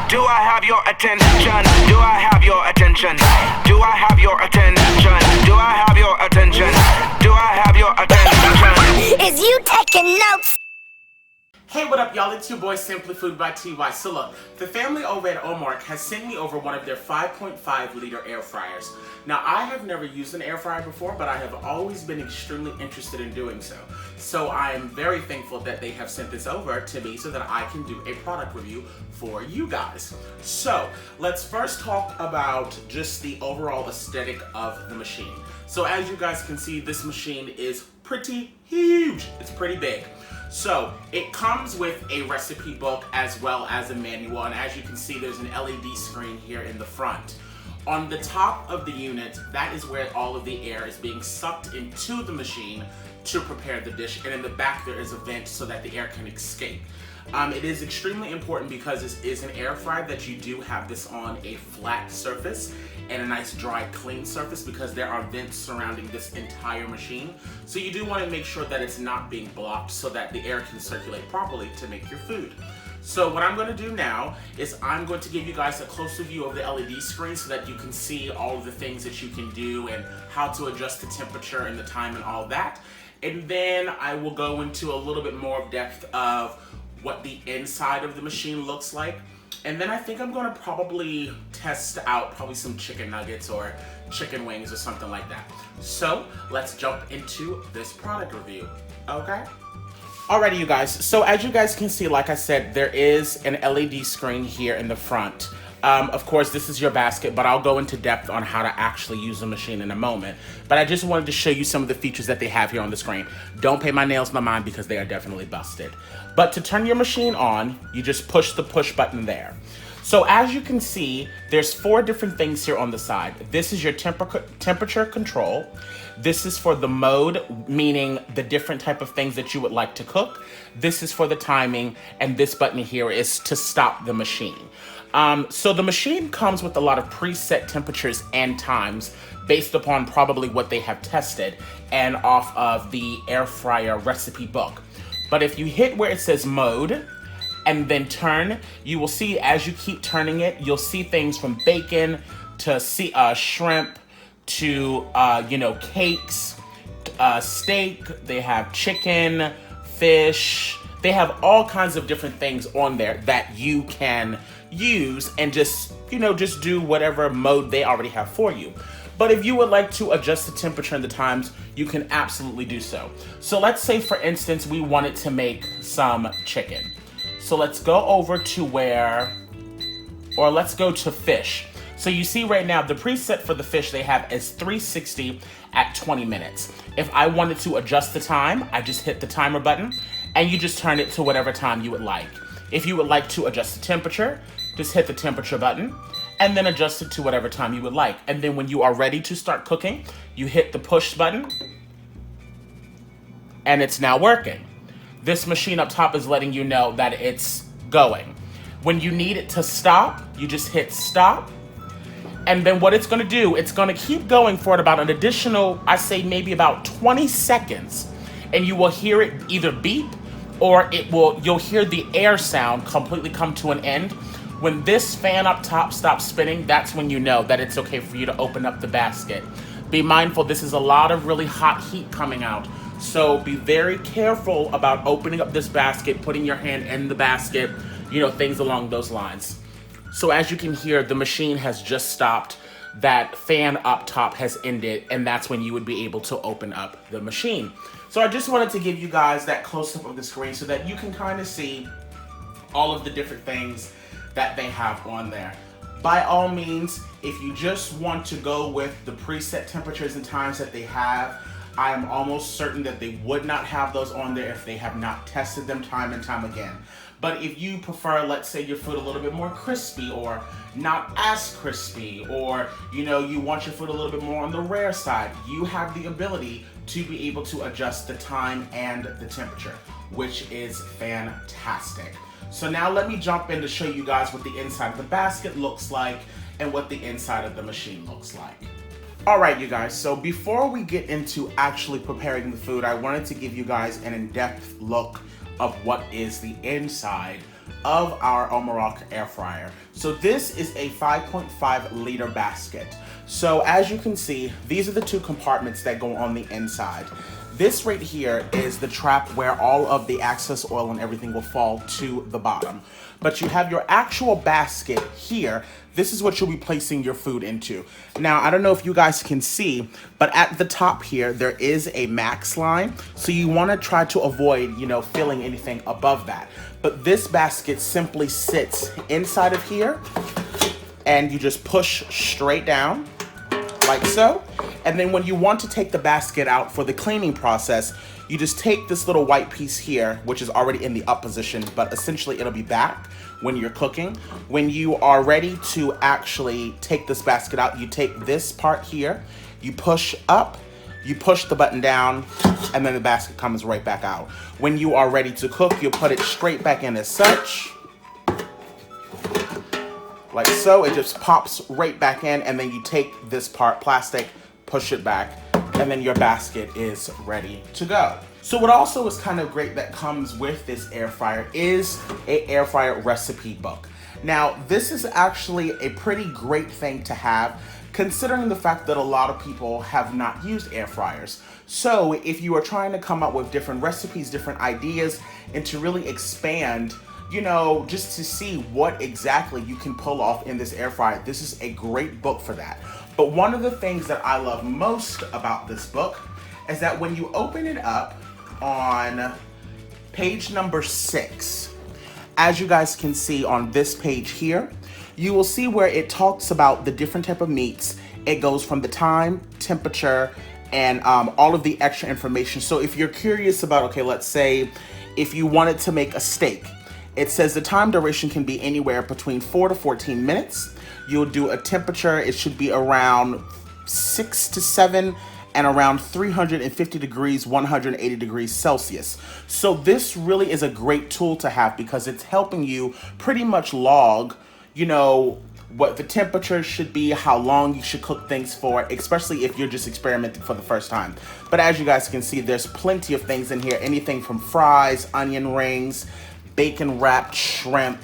Do I have your attention? Do I have your attention? Do I have your attention? Do I have your attention? Do I have your attention? Is you taking notes? Hey, what up, y'all? It's your boy SimplyFoodByTy. So look, the family over at Omorc has sent me over one of their 5.5 liter air fryers. Now, I have never used an air fryer before, but I have always been extremely interested in doing so. So I am very thankful that they have sent this over to me so that I can do a product review for you guys. So let's first talk about just the overall aesthetic of the machine. So as you guys can see, this machine is pretty huge. It's pretty big. So it comes with a recipe book as well as a manual, and as you can see, there's an LED screen here in the front. On the top of the unit, that is where all of the air is being sucked into the machine to prepare the dish, and in the back there is a vent so that the air can escape. It is extremely important because this is an air fryer that you do have this on a flat surface and a nice dry clean surface because there are vents surrounding this entire machine. So you do want to make sure that it's not being blocked so that the air can circulate properly to make your food. So what I'm going to do now is I'm going to give you guys a closer view of the LED screen so that you can see all of the things that you can do and how to adjust the temperature and the time and all that. And then I will go into a little bit more depth of what the inside of the machine looks like. And then I think I'm gonna probably test out some chicken nuggets or chicken wings or something like that. So let's jump into this product review, okay? Alrighty, you guys, so as you guys can see, like I said, there is an LED screen here in the front. Of course, this is your basket, but I'll go into depth on how to actually use the machine in a moment. But I just wanted to show you some of the features that they have here on the screen. Don't pay my nails no mind because they are definitely busted. But to turn your machine on, you just push the push button there. So as you can see, there's 4 different things here on the side. This is your temperature control. This is for the mode, meaning the different type of things that you would like to cook. This is for the timing, and this button here is to stop the machine. So the machine comes with a lot of preset temperatures and times based upon probably what they have tested and off of the air fryer recipe book. But if you hit where it says mode and then turn, you will see as you keep turning it, you'll see things from bacon to shrimp to, cakes, steak. They have chicken, fish. They have all kinds of different things on there that you can use and just do whatever mode they already have for you. But if you would like to adjust the temperature and the times, you can absolutely do so. So let's say, for instance, we wanted to make some chicken. So let's go over to let's go to fish. So you see right now, the preset for the fish they have is 360 at 20 minutes. If I wanted to adjust the time, I just hit the timer button and you just turn it to whatever time you would like. If you would like to adjust the temperature, just hit the temperature button and then adjust it to whatever time you would like. And then when you are ready to start cooking, you hit the push button and it's now working. This machine up top is letting you know that it's going. When you need it to stop, you just hit stop. And then what it's gonna do, it's gonna keep going for about an additional, I say maybe about 20 seconds. And you will hear it either beep or you'll hear the air sound completely come to an end. When this fan up top stops spinning, that's when you know that it's okay for you to open up the basket. Be mindful, this is a lot of really hot heat coming out. So be very careful about opening up this basket, putting your hand in the basket, things along those lines. So as you can hear, the machine has just stopped. That fan up top has ended, and that's when you would be able to open up the machine. So I just wanted to give you guys that close-up of the screen so that you can kind of see all of the different things that they have on there. By all means, if you just want to go with the preset temperatures and times that they have, I am almost certain that they would not have those on there if they have not tested them time and time again. But if you prefer, let's say, your food a little bit more crispy or not as crispy, or you want your food a little bit more on the rare side, you have the ability to be able to adjust the time and the temperature, which is fantastic. So now let me jump in to show you guys what the inside of the basket looks like and what the inside of the machine looks like. Alright, you guys, so before we get into actually preparing the food, I wanted to give you guys an in-depth look of what is the inside of our Omorc air fryer. So this is a 5.5 liter basket. So as you can see, these are the two compartments that go on the inside. This right here is the trap where all of the excess oil and everything will fall to the bottom. But you have your actual basket here. This is what you'll be placing your food into. Now, I don't know if you guys can see, but at the top here, there is a max line. So you want to try to avoid, filling anything above that. But this basket simply sits inside of here, and you just push straight down like so. And then when you want to take the basket out for the cleaning process, you just take this little white piece here, which is already in the up position, but essentially it'll be back when you're cooking. When you are ready to actually take this basket out, you take this part here, you push up, you push the button down, and then the basket comes right back out. When you are ready to cook, you'll put it straight back in as such. Like so, it just pops right back in, and then you take this part, plastic, push it back, and then your basket is ready to go. So what also is kind of great that comes with this air fryer is a air fryer recipe book. Now, this is actually a pretty great thing to have, considering the fact that a lot of people have not used air fryers. So if you are trying to come up with different recipes, different ideas, and to really expand, just to see what exactly you can pull off in this air fryer, this is a great book for that. But one of the things that I love most about this book is that when you open it up on page number 6, as you guys can see on this page here, you will see where it talks about the different type of meats. It goes from the time, temperature, and all of the extra information. So if you're curious about, okay, let's say if you wanted to make a steak, it says the time duration can be anywhere between 4 to 14 minutes. You'll do a temperature, it should be around 6 to 7 and around 350 degrees, 180 degrees Celsius. So this really is a great tool to have because it's helping you pretty much log, what the temperature should be, how long you should cook things for, especially if you're just experimenting for the first time. But as you guys can see, there's plenty of things in here, anything from fries, onion rings, bacon wrapped shrimp.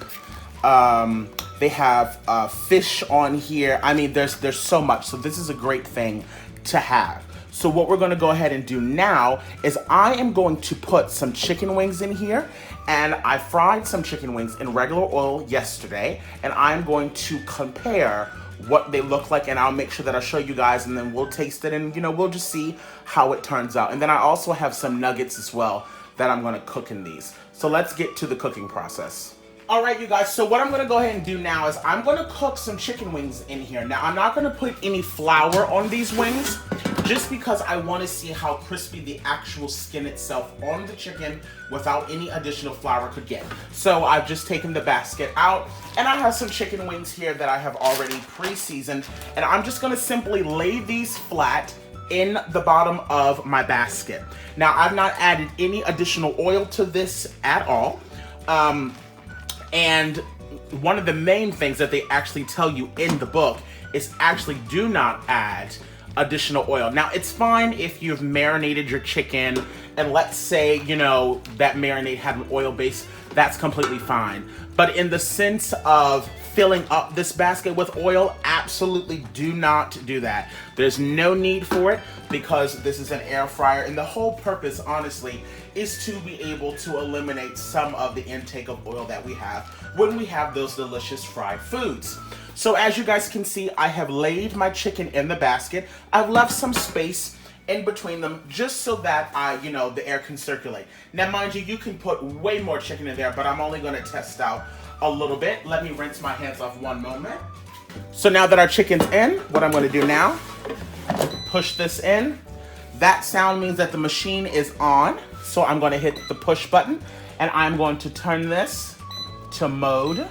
They have fish on here. I mean, there's so much. So this is a great thing to have. So what we're gonna go ahead and do now is I am going to put some chicken wings in here, and I fried some chicken wings in regular oil yesterday, and I'm going to compare what they look like, and I'll make sure that I show you guys, and then we'll taste it, and we'll just see how it turns out. And then I also have some nuggets as well that I'm gonna cook in these. So let's get to the cooking process. All right, you guys, so what I'm gonna go ahead and do now is I'm gonna cook some chicken wings in here. Now, I'm not gonna put any flour on these wings, just because I wanna see how crispy the actual skin itself on the chicken without any additional flour could get. So I've just taken the basket out, and I have some chicken wings here that I have already pre-seasoned, and I'm just gonna simply lay these flat in the bottom of my basket. Now, I've not added any additional oil to this at all. And one of the main things that they actually tell you in the book is actually do not add additional oil. Now, it's fine if you've marinated your chicken and let's say, that marinade had an oil base, that's completely fine. But in the sense of filling up this basket with oil, absolutely do not do that. There's no need for it because this is an air fryer, and the whole purpose, honestly, is to be able to eliminate some of the intake of oil that we have when we have those delicious fried foods. So as you guys can see, I have laid my chicken in the basket. I've left some space in between them just so that the air can circulate. Now, mind you, you can put way more chicken in there, but I'm only gonna test out a little bit. Let me rinse my hands off one moment. So now that our chicken's in, what I'm gonna do now, push this in. That sound means that the machine is on. So I'm gonna hit the push button, and I'm going to turn this to mode.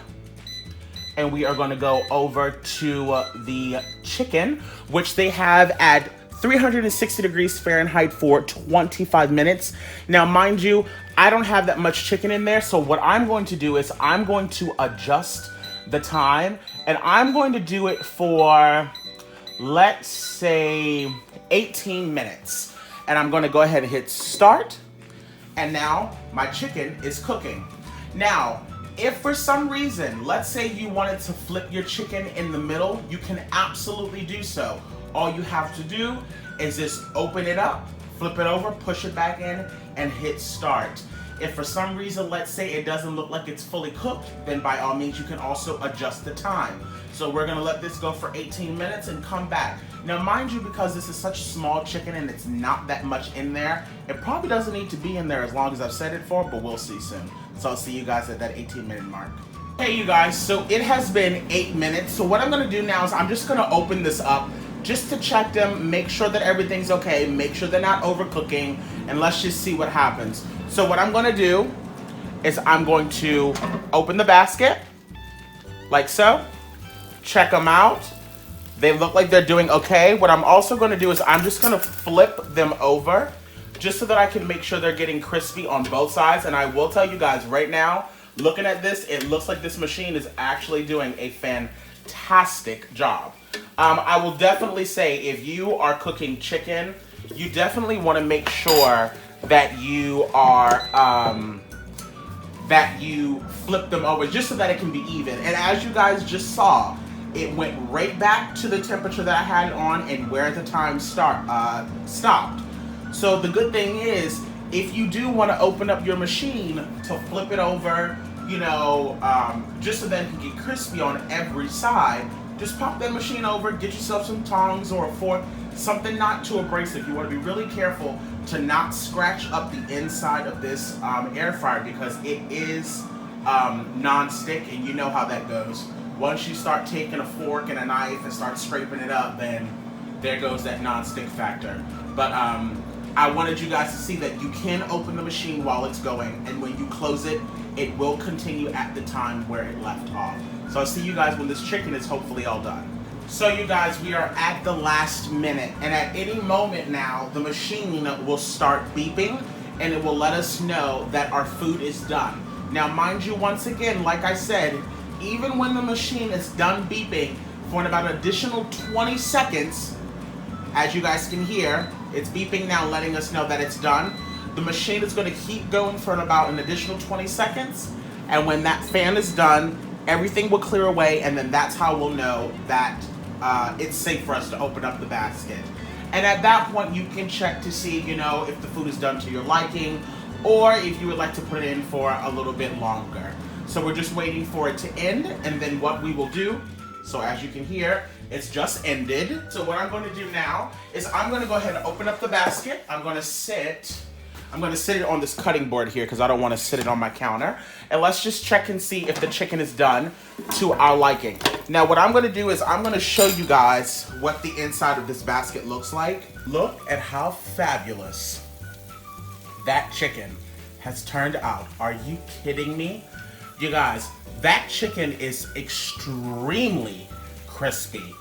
And we are gonna go over to the chicken, which they have at 360 degrees Fahrenheit for 25 minutes. Now, mind you, I don't have that much chicken in there, so what I'm going to do is I'm going to adjust the time, and I'm going to do it for, let's say, 18 minutes. And I'm gonna go ahead and hit start, and now my chicken is cooking. Now, If for some reason, let's say you wanted to flip your chicken in the middle, you can absolutely do so. All you have to do is just open it up, flip it over, push it back in, and hit start. If for some reason, let's say it doesn't look like it's fully cooked, then by all means you can also adjust the time. So we're gonna let this go for 18 minutes and come back. Now mind you, because this is such small chicken and it's not that much in there, it probably doesn't need to be in there as long as I've set it for, but we'll see soon. So I'll see you guys at that 18-minute mark. Hey you guys, so it has been 8 minutes. So what I'm gonna do now is I'm just gonna open this up just to check them, make sure that everything's okay, make sure they're not overcooking, and let's just see what happens. So what I'm gonna do is I'm going to open the basket, like so, check them out. They look like they're doing okay. What I'm also gonna do is I'm just gonna flip them over just so that I can make sure they're getting crispy on both sides. And I will tell you guys right now, looking at this, it looks like this machine is actually doing a fantastic job. I will definitely say if you are cooking chicken, you definitely want to make sure that you are that you flip them over just so that it can be even. And as you guys just saw, it went right back to the temperature that I had it on and where the time stopped. So the good thing is, if you do want to open up your machine to flip it over, you know, just so that it can get crispy on every side, just pop that machine over, get yourself some tongs or a fork, something not too abrasive. You want to be really careful to not scratch up the inside of this air fryer because it is non-stick, and you know how that goes. Once you start taking a fork and a knife and start scraping it up, then there goes that non-stick factor. But I wanted you guys to see that you can open the machine while it's going, and when you close it, it will continue at the time where it left off. So I'll see you guys when this chicken is hopefully all done. So you guys, we are at the last minute, and at any moment now, the machine will start beeping, and it will let us know that our food is done. Now mind you, once again, like I said, even when the machine is done beeping for about an additional 20 seconds, as you guys can hear, it's beeping now letting us know that it's done. The machine is going to keep going for about an additional 20 seconds, and when that fan is done, everything will clear away, and then that's how we'll know that it's safe for us to open up the basket. And at that point, you can check to see, you know, if the food is done to your liking, or if you would like to put it in for a little bit longer. So we're just waiting for it to end, and then what we will do, so as you can hear, it's just ended. So what I'm going to do now is I'm going to go ahead and open up the basket. I'm going to sit it on this cutting board here because I don't want to sit it on my counter. And let's just check and see if the chicken is done to our liking. Now what I'm going to do is I'm going to show you guys what the inside of this basket looks like. Look at how fabulous that chicken has turned out. Are you kidding me? You guys, that chicken is extremely crispy.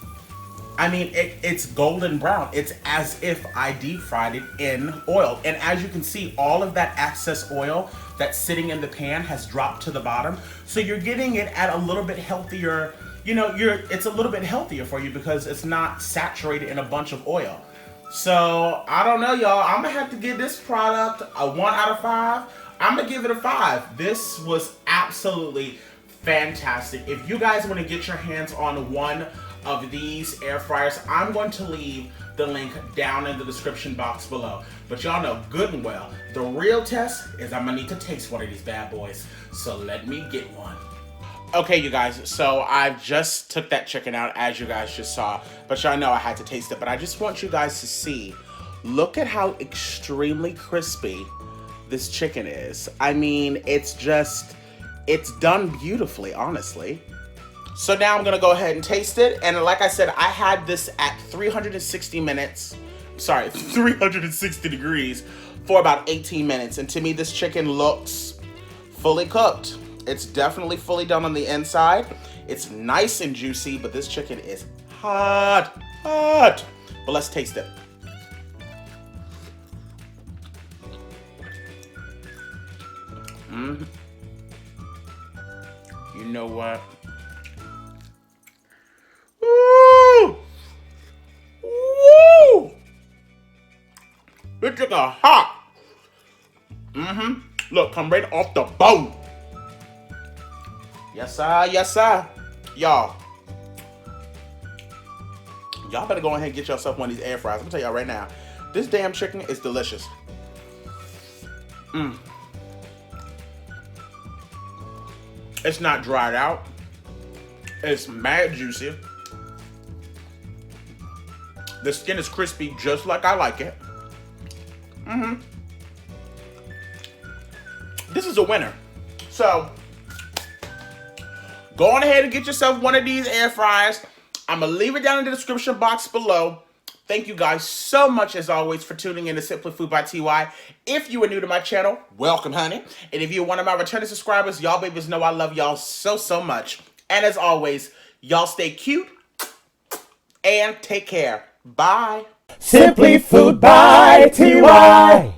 I mean, it's golden brown. It's as if I deep fried it in oil. And as you can see, all of that excess oil that's sitting in the pan has dropped to the bottom. So you're getting it at a little bit healthier, you know, it's a little bit healthier for you because it's not saturated in a bunch of oil. So, I don't know, y'all. I'm gonna have to give this product a 1 out of 5. I'm gonna give it a 5. This was absolutely fantastic. If you guys want to get your hands on one of these air fryers, I'm going to leave the link down in the description box below. But y'all know good and well, the real test is I'm gonna need to taste one of these bad boys. So let me get one. Okay, you guys, so I just took that chicken out, as you guys just saw, but y'all know I had to taste it. But I just want you guys to see, look at how extremely crispy this chicken is. I mean, it's done beautifully, honestly. So now I'm gonna go ahead and taste it. And like I said, I had this at 360 degrees for about 18 minutes. And to me, this chicken looks fully cooked. It's definitely fully done on the inside. It's nice and juicy, but this chicken is hot. But let's taste it. You know what? Woo! Woo! This chicken hot. Look, come right off the bone. Yes, sir. Yes, sir. Y'all better go ahead and get yourself one of these air fryers. I'm gonna tell y'all right now, this damn chicken is delicious. It's not dried out. It's mad juicy. The skin is crispy just like I like it. This is a winner. So, go on ahead and get yourself one of these air fryers. I'm going to leave it down in the description box below. Thank you guys so much, as always, for tuning in to Simply Food by TY. If you are new to my channel, welcome, honey. And if you're one of my returning subscribers, y'all babies know I love y'all so, so much. And as always, y'all stay cute and take care. Bye. Simply Food by TY.